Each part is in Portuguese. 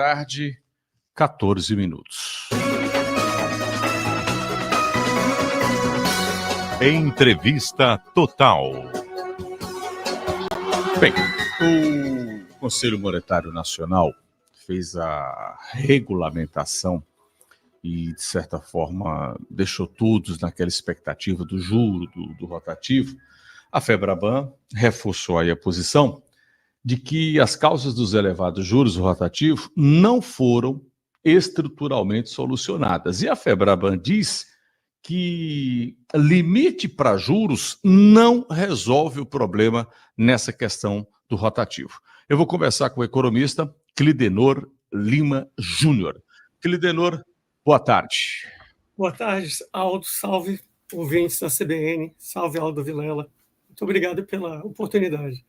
Tarde, 14 minutos. Entrevista Total. Bem, o Conselho Monetário Nacional fez a regulamentação e, de certa forma, deixou todos naquela expectativa do juro, do rotativo. A Febraban reforçou aí a posição de que as causas dos elevados juros rotativos não foram estruturalmente solucionadas. E a Febraban diz que limite para juros não resolve o problema nessa questão do rotativo. Eu vou conversar com o economista Clidenor Lima Júnior. Clidenor, boa tarde. Boa tarde, Aldo. Salve, ouvintes da CBN. Salve, Aldo Vilela. Muito obrigado pela oportunidade.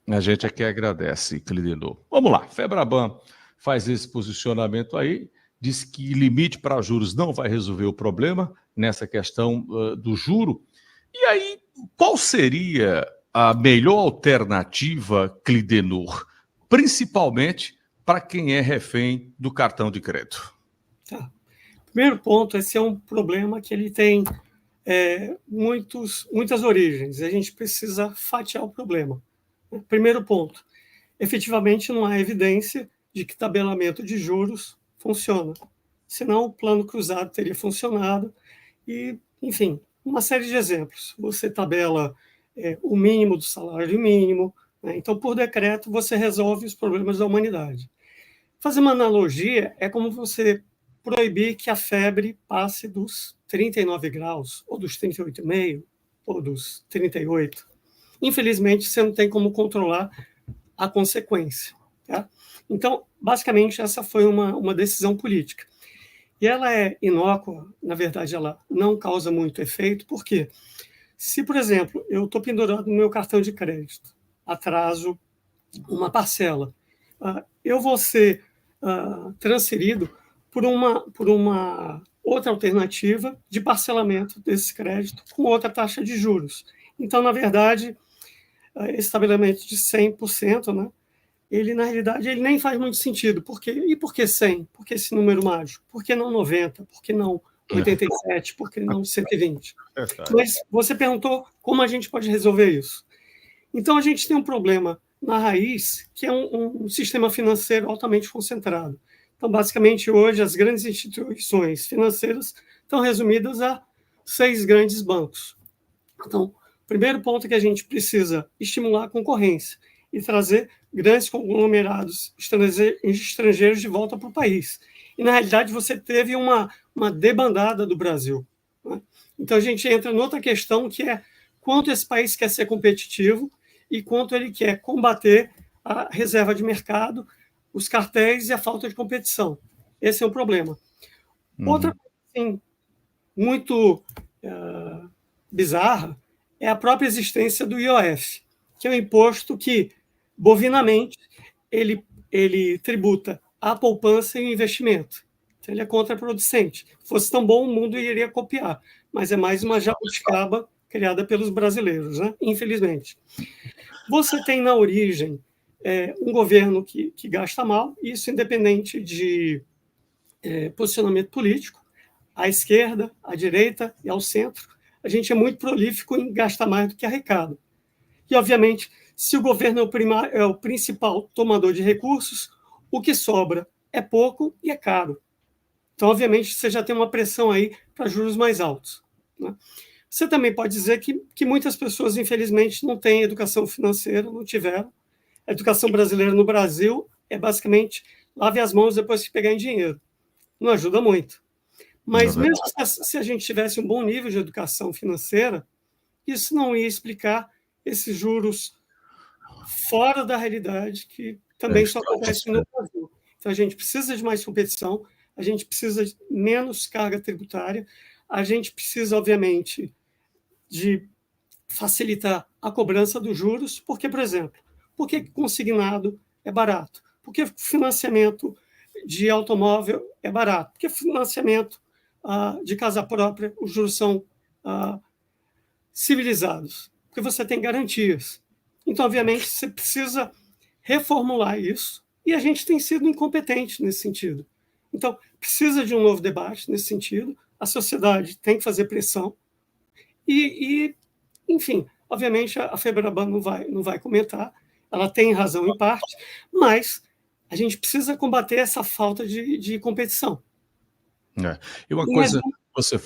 A gente aqui agradece, Clidenor. Vamos lá, Febraban faz esse posicionamento aí, diz que limite para juros não vai resolver o problema nessa questão do juro. E aí, qual seria a melhor alternativa, Clidenor, principalmente para quem é refém do cartão de crédito? Tá. Primeiro ponto, esse é um problema que ele tem muitas origens. A gente precisa fatiar o problema. Primeiro ponto, efetivamente não há evidência de que tabelamento de juros funciona. Senão o plano cruzado teria funcionado e, enfim, uma série de exemplos. Você tabela o mínimo do salário mínimo, né? Então, por decreto, você resolve os problemas da humanidade. Fazer uma analogia é como você proibir que a febre passe dos 39 graus, ou dos 38,5, ou dos 38. Infelizmente, você não tem como controlar a consequência. Tá? Então, basicamente, essa foi uma decisão política. E ela é inócua, na verdade, ela não causa muito efeito, porque se, por exemplo, eu estou pendurado no meu cartão de crédito, atraso uma parcela, eu vou ser transferido por uma outra alternativa de parcelamento desse crédito com outra taxa de juros. Então, na verdade, esse tabelamento de 100%, né, ele, na realidade, ele nem faz muito sentido. E por que 100? Por que esse número mágico? Por que não 90? Por que não 87? Por que não 120? Mas você perguntou como a gente pode resolver isso. Então, a gente tem um problema na raiz, que é um sistema financeiro altamente concentrado. Então, basicamente, hoje, as grandes instituições financeiras estão resumidas a 6 grandes bancos. Então, o primeiro ponto é que a gente precisa estimular a concorrência e trazer grandes conglomerados estrangeiros de volta para o país. E, na realidade, você teve uma debandada do Brasil. Né? Então, a gente entra noutra questão, que é quanto esse país quer ser competitivo e quanto ele quer combater a reserva de mercado, os cartéis e a falta de competição. Esse é um problema. Outra coisa, assim, muito bizarra, é a própria existência do IOF, que é um imposto que, bovinamente, ele tributa a poupança e o investimento. Então, ele é contraproducente. Se fosse tão bom, o mundo iria copiar, mas é mais uma jabuticaba criada pelos brasileiros, né? Infelizmente. Você tem na origem um governo que gasta mal, isso independente de posicionamento político, à esquerda, à direita e ao centro. A gente é muito prolífico em gastar mais do que arrecada. E, obviamente, se o governo é o principal tomador de recursos, o que sobra é pouco e é caro. Então, obviamente, você já tem uma pressão aí para juros mais altos. Né? Você também pode dizer que muitas pessoas, infelizmente, não têm educação financeira, não tiveram. A educação brasileira no Brasil é basicamente lave as mãos depois que pegar em dinheiro. Não ajuda muito. Mas mesmo se a gente tivesse um bom nível de educação financeira, isso não ia explicar esses juros fora da realidade que também só acontece no Brasil. Então, a gente precisa de mais competição, a gente precisa de menos carga tributária, a gente precisa, obviamente, de facilitar a cobrança dos juros, porque, por exemplo, por que consignado é barato? Porque financiamento de automóvel é barato? Porque financiamento de casa própria, os juros são civilizados, porque você tem garantias. Então, obviamente, você precisa reformular isso, e a gente tem sido incompetente nesse sentido. Então, precisa de um novo debate nesse sentido, a sociedade tem que fazer pressão, enfim, obviamente a Febraban não vai comentar, ela tem razão em parte, mas a gente precisa combater essa falta de competição. E uma coisa que você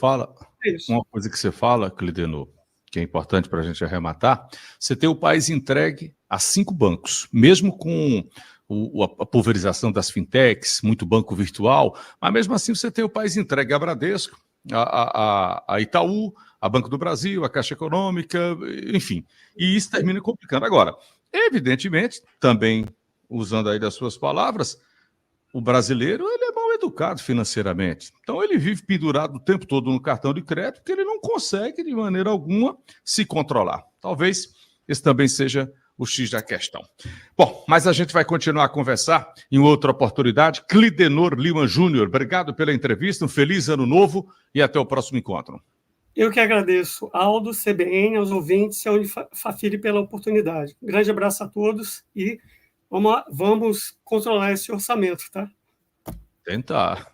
fala, Clidenor, que é importante para a gente arrematar, você tem o país entregue a 5 bancos, mesmo com a pulverização das fintechs, muito banco virtual, mas mesmo assim você tem o país entregue a Bradesco, a Itaú, a Banco do Brasil, a Caixa Econômica, enfim, e isso termina complicando. Agora, evidentemente, também usando aí das suas palavras, o brasileiro ele é mal educado financeiramente. Então ele vive pendurado o tempo todo no cartão de crédito, porque ele não consegue, de maneira alguma, se controlar. Talvez esse também seja o X da questão. Bom, mas a gente vai continuar a conversar em outra oportunidade. Clidenor Lima Júnior, obrigado pela entrevista, um feliz ano novo e até o próximo encontro. Eu que agradeço, Aldo, CBN, aos ouvintes e ao Unifafiri pela oportunidade. Um grande abraço a todos e vamos controlar esse orçamento, tá? Tentar.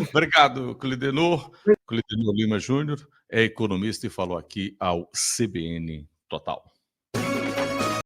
Obrigado, Clidenor. Clidenor Lima Júnior é economista e falou aqui ao CBN Total.